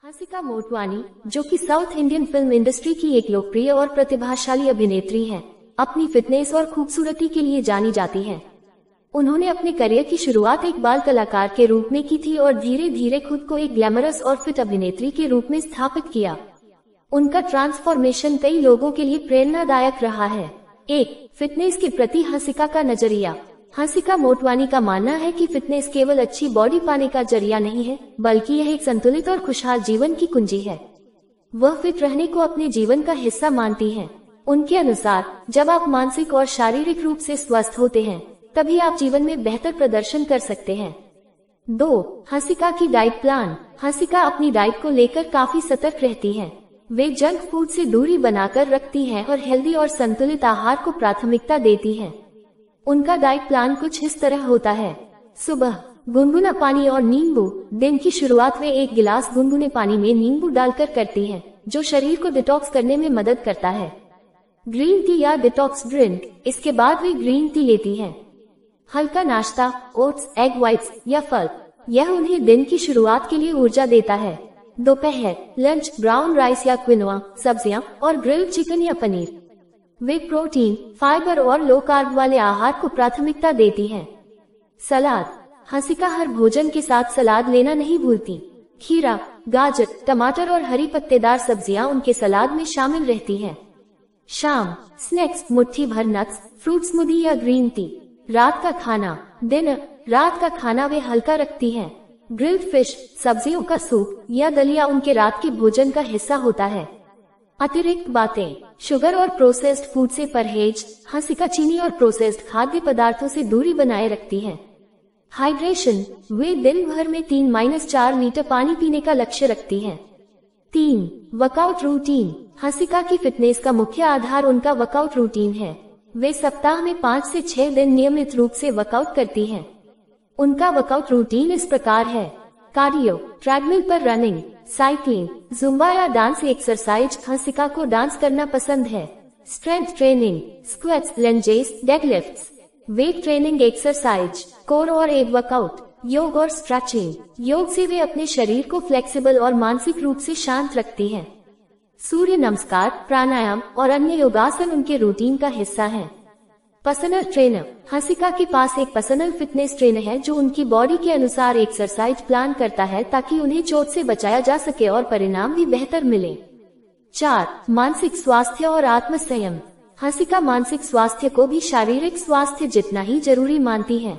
हंसिका मोटवानी, जो कि south Indian film industry की एक लोकप्रिय और प्रतिभाशाली अभिनेत्री हैं, अपनी फिटनेस और खूबसूरती के लिए जानी जाती हैं। उन्होंने अपने करियर की शुरुआत एक बाल कलाकार के रूप में की थी और धीरे धीरे खुद को एक ग्लैमरस और फिट अभिनेत्री के रूप में स्थापित किया। उनका ट्रांसफॉर्मेशन कई लोगों के लिए प्रेरणादायक रहा है। 1. फिटनेस के प्रति हंसिका का नजरिया। हंसिका मोटवानी का मानना है कि फिटनेस केवल अच्छी बॉडी पाने का जरिया नहीं है, बल्कि यह एक संतुलित और खुशहाल जीवन की कुंजी है। वह फिट रहने को अपने जीवन का हिस्सा मानती हैं। उनके अनुसार, जब आप मानसिक और शारीरिक रूप से स्वस्थ होते हैं, तभी आप जीवन में बेहतर प्रदर्शन कर सकते हैं। 2. हंसिका की डाइट प्लान। हंसिका अपनी डाइट को लेकर काफी सतर्क रहती हैं। वे जंक फूड से दूरी बनाकर रखती हैं और हेल्दी और संतुलित आहार को प्राथमिकता देती हैं। उनका डाइट प्लान कुछ इस तरह होता है। सुबह गुनगुना पानी और नींबू। दिन की शुरुआत में 1 गिलास गुनगुने पानी में नींबू डालकर करती हैं, जो शरीर को डिटॉक्स करने में मदद करता है। ग्रीन टी या डिटॉक्स ड्रिंक। इसके बाद वे ग्रीन टी लेती हैं। हल्का नाश्ता, ओट्स, एग व्हाइट्स या फल, यह उन्हें दिन की शुरुआत के लिए ऊर्जा देता है। दोपहर लंच, ब्राउन राइस या क्विनोआ, सब्जियां और ग्रिल्ड चिकन या पनीर। वे प्रोटीन, फाइबर और लो कार्ब वाले आहार को प्राथमिकता देती हैं। सलाद। हंसिका हर भोजन के साथ सलाद लेना नहीं भूलती। खीरा, गाजर, टमाटर और हरी पत्तेदार सब्जियां उनके सलाद में शामिल रहती हैं। शाम स्नैक्स, मुट्ठी भर नट्स, फ्रूट स्मूदी या ग्रीन टी। रात का खाना डिनर। रात का खाना वे हल्का रखती हैं। ग्रिल्ड फिश, सब्जियों का सूप या दलिया उनके रात के भोजन का हिस्सा होता है। अतिरिक्त बातें। शुगर और प्रोसेस्ड फूड से परहेज। हंसिका चीनी और प्रोसेस्ड खाद्य पदार्थों से दूरी बनाए रखती हैं। हाइड्रेशन। वे दिन भर में 3-4 लीटर पानी पीने का लक्ष्य रखती हैं। 3. Workout routine. हंसिका की फिटनेस का मुख्य आधार उनका वर्कआउट रूटीन है। वे सप्ताह में 5 से 6 दिन नियमित रूप से वर्कआउट करती हैं। उनका वर्कआउट रूटीन इस प्रकार है। कार्डियो, ट्रेडमिल पर रनिंग, साइकिलिंग, जुम्बा या डांस एक्सरसाइज। हंसिका को डांस करना पसंद है। Strength training, squats, lunges, deadlifts. Weight training exercise, core और एब वर्कआउट। योग और स्ट्रेचिंग। योग से वे अपने शरीर को फ्लेक्सिबल और मानसिक रूप से शांत रखती हैं। सूर्य नमस्कार, प्राणायाम और अन्य योगासन उनके रूटीन का हिस्सा हैं। Personal trainer. हंसिका के पास एक पर्सनल फिटनेस ट्रेनर है जो उनकी बॉडी के अनुसार एक्सरसाइज प्लान करता है ताकि उन्हें चोट से बचाया जा सके और परिणाम भी बेहतर मिले। 4. मानसिक स्वास्थ्य और आत्मसंयम। हंसिका मानसिक स्वास्थ्य को भी शारीरिक स्वास्थ्य जितना ही जरूरी मानती है।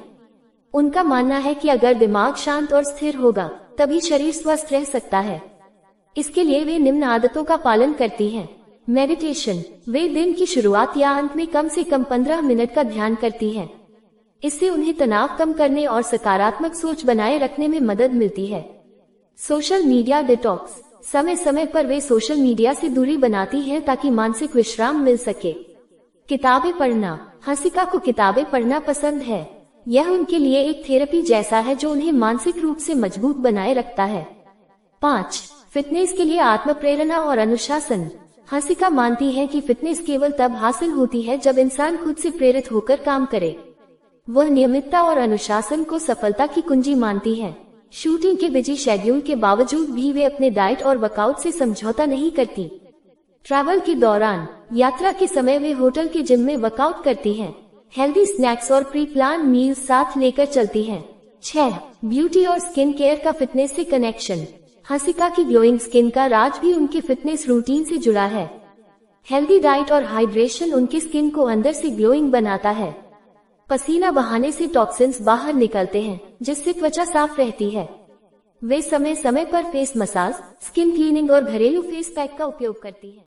उनका मानना है कि अगर दिमाग शांत और स्थिर होगा, तभी शरीर स्वस्थ रह सकता है। इसके लिए वे निम्न आदतों का पालन करती हैं। मेडिटेशन। वे दिन की शुरुआत या अंत में कम से कम 15 मिनट का ध्यान करती हैं। इससे उन्हें तनाव कम करने और सकारात्मक सोच बनाए रखने में मदद मिलती है। Social media detox. समय समय पर वे सोशल मीडिया से दूरी बनाती हैं ताकि मानसिक विश्राम मिल सके। किताबें पढ़ना। हंसिका को किताबें पढ़ना पसंद है। यह उनके लिए एक थेरेपी जैसा है जो उन्हें मानसिक रूप से मजबूत बनाए रखता है। 5. फिटनेस के लिए आत्म प्रेरणा और अनुशासन। हंसिका मानती है कि फिटनेस केवल तब हासिल होती है जब इंसान खुद से प्रेरित होकर काम करे। वह नियमितता और अनुशासन को सफलता की कुंजी मानती है। शूटिंग के बिजी शेड्यूल के बावजूद भी वे अपने डाइट और वर्कआउट से समझौता नहीं करती। ट्रैवल के दौरान, यात्रा के समय वे होटल के जिम में वर्कआउट करती हैं। हेल्दी स्नैक्स और प्री प्लान मील्स साथ लेकर चलती हैं। 6. ब्यूटी और स्किन केयर का फिटनेस से कनेक्शन। हंसिका की ग्लोइंग स्किन का राज भी उनके फिटनेस रूटीन से जुड़ा है। हेल्दी डाइट और हाइड्रेशन उनकी स्किन को अंदर से ग्लोइंग बनाता है। पसीना बहाने से टॉक्सिन्स बाहर निकलते हैं, जिससे त्वचा साफ रहती है। वे समय समय पर फेस मसाज, स्किन क्लीनिंग और घरेलू फेस पैक का उपयोग करती हैं।